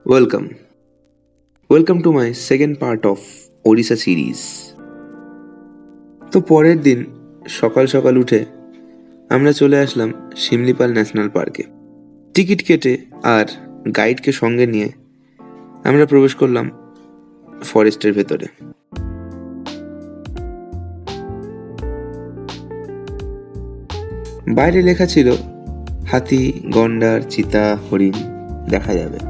Welcome. Welcome to my second part of Odisha series. তো পরের দিন সকাল সকাল উঠে আমরা চলে আসলাম শিমলিপাল ন্যাশনাল পার্কে। টিকিট কেটে আর গাইডকে সঙ্গে নিয়ে আমরা প্রবেশ করলাম ফরেস্টের ভেতরে। বাইরে লেখা ছিল হাতি, গন্ডার, চিতা, হরিণ দেখা যাবে,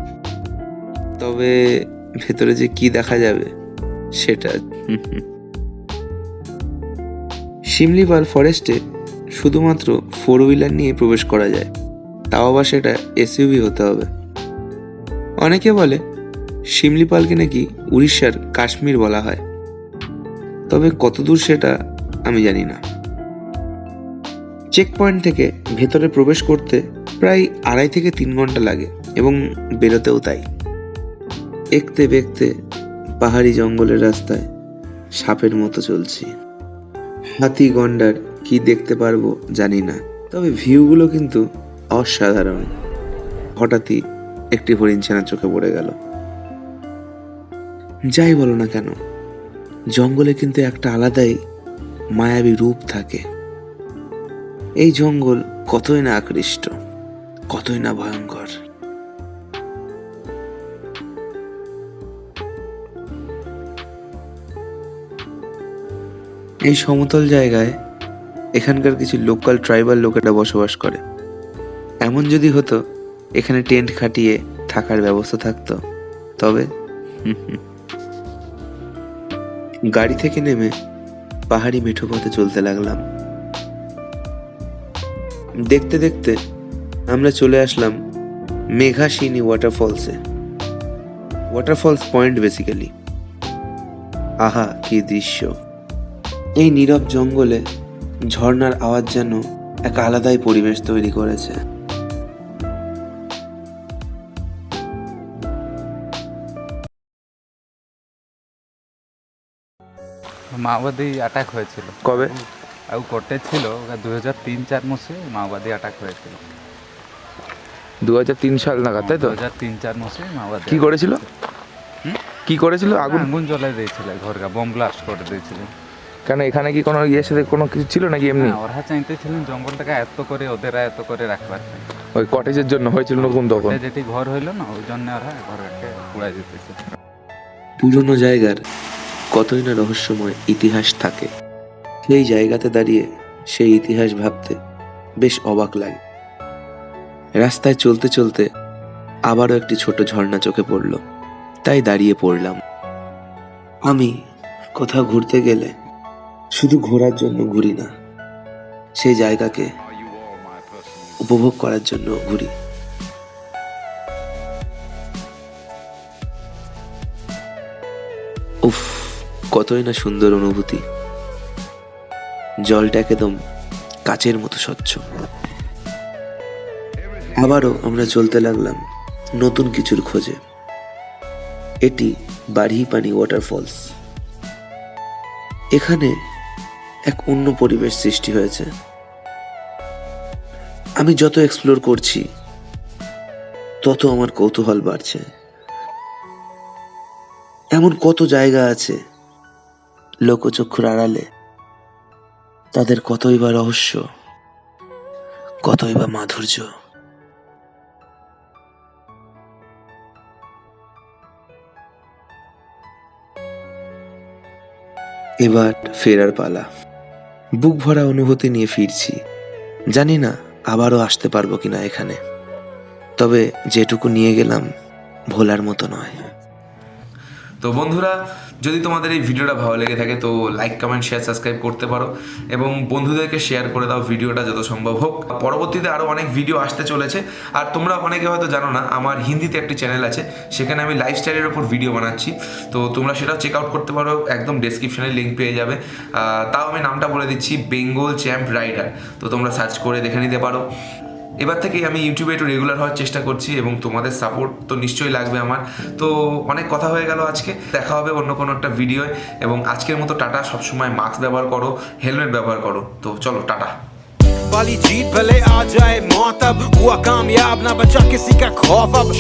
তবে ভেতরে যে কি দেখা যাবে সেটা। শিমলিপাল ফরেস্টে শুধুমাত্র 4 হুইলার নিয়ে প্রবেশ করা যায়, তাও আবার সেটা এসইউভি হতে হবে। অনেকে বলে শিমলিপালকে নাকি উড়িষ্যার কাশ্মীর বলা হয়, তবে কতদূর সেটা আমি জানি না। চেক পয়েন্ট থেকে ভেতরে প্রবেশ করতে প্রায় 2.5 থেকে 3 ঘন্টা লাগে এবং বেরোতেও তাই। একতে বেঁকতে পাহাড়ি জঙ্গলের রাস্তায় সাপের মতো চলছি। হাতি, গন্ডার কি দেখতে পারবো জানি না, তবে ভিউগুলো কিন্তু অসাধারণ। হঠাৎই একটি হরিণ ছানা চোখে পড়ে গেল। যাই বলো না কেন, জঙ্গলে কিন্তু একটা আলাদাই মায়াবী রূপ থাকে। এই জঙ্গল কতই না আকৃষ্ট, কতই না ভয়ঙ্কর। এই সমতল জায়গায় এখানকার কিছু লোকাল ট্রাইবাল লোকেরা বসবাস করে। এমন যদি হতো এখানে টেন্ট খাটিয়ে থাকার ব্যবস্থা থাকতো তবে। গাড়ি থেকে নেমে পাহাড়ি মেঠো পথে চলতে লাগলাম। দেখতে দেখতে আমরা চলে আসলাম মেঘাশিনী ওয়াটারফলসে। Waterfalls point basically. আহা কি দৃশ্য! এই নীরব জঙ্গলে ঝর্ণার আওয়াজ যেন এক আলাদাই পরিবেশ তৈরি করেছে। ମାଓବାଦୀ ଆଟାକ୍ ହୋଇছিল। কবে? ଆଉ ଗୋଟେ ছিল 2003-04 ମସିହା ମାଓବାଦୀ ଆଟାକ୍ ହୋଇছিল। 2003 সাল নাগাদ, তাই তো? 2003-04 মସିହା ମାଓବାଦୀ কি করেছিল? কি করেছিল? আগুন আগুন জ্বলাই দিয়েছিল, ঘরকা বম ব্লাস্ট করে দিয়েছিল। কেন এখানে কি কোনো ইয়ের সাথে কোনো কিছু ছিল নাকি এমনি? ওরা চাইতেছিলেন জঙ্গলটাকে আয়ত্ত করে ওদের আয়ত্ত করে রাখবার। ওই কটেজের জন্য হয়েছিল নতুন তখন? যেটি ঘর হইল না, ওই জন্য ওরা ঘরকে পুড়াই দিতেছে। পুরনো জায়গার কতই না রহস্যময় ইতিহাস থাকে। সেই জায়গাতে দাঁড়িয়ে সেই ইতিহাস ভাবতে বেশ অবাক লাগে। রাস্তায় চলতে চলতে আবারও একটি ছোট ঝর্ণা চোখে পড়ল, তাই দাঁড়িয়ে পড়লাম। আমি কোথাও ঘুরতে গেলে শুধু ঘোরার জন্য ঘুরি না, সেই জায়গাকে উপভোগ করার জন্য ঘুরি। উফ, কতই না সুন্দর অনুভূতি। জলটা একদম কাচের মতো স্বচ্ছ। আবারও আমরা চলতে লাগলাম নতুন কিছুর খোঁজে। এটি বাড়িপানি ওয়াটারফলস। এখানে এক অন্য পরিবেশ সৃষ্টি হয়েছে। আমি যত এক্সপ্লোর করছি তত আমার কৌতূহল বাড়ছে। এমন কত জায়গা আছে লোকচক্ষুর আড়ালে, তাদের কতই বা রহস্য, কতই বা মাধুর্য। এবার ফেরার পালা। বুক ভরা অনুভূতি নিয়ে ফিরছি। জানি না আবারও আসতে পারবো কিনা এখানে, তবে যেটুকু নিয়ে গেলাম ভোলার মতো নয়। তো বন্ধুরা, যদি তোমাদের এই ভিডিওটা ভালো লেগে থাকে তো লাইক, কমেন্ট, শেয়ার, সাবস্ক্রাইব করতে পারো এবং বন্ধুদেরকে শেয়ার করে দাও ভিডিওটা যত সম্ভব হোক। পরবর্তীতে আরও অনেক ভিডিও আসতে চলেছে। আর তোমরা অনেকে হয়তো জানো না, আমার হিন্দিতে একটি চ্যানেল আছে, সেখানে আমি লাইফস্টাইলের ওপর ভিডিও বানাচ্ছি। তো তোমরা সেটাও চেক আউট করতে পারো, একদম ডেসক্রিপশনে লিঙ্ক পেয়ে যাবে। তাও আমি নামটা বলে দিচ্ছি, বেঙ্গল চ্যাম্প রাইডার। তো তোমরা সার্চ করে দেখে নিতে পারো। এবার থেকেই আমি ইউটিউবে একটু রেগুলার হওয়ার চেষ্টা করছি এবং তোমাদের সাপোর্ট তো নিশ্চয়ই লাগবে আমার। তো অনেক কথা হয়ে গেল আজকে, দেখা হবে অন্য কোনো একটা ভিডিওয়। এবং আজকের মতো টাটা। সবসময় মাস্ক ব্যবহার করো, হেলমেট ব্যবহার করো। তো চলো, টাটা। वाली जीत भले आ जाए मौत, अब हुआ कामयाब ना बचा किसी का खौफ अब।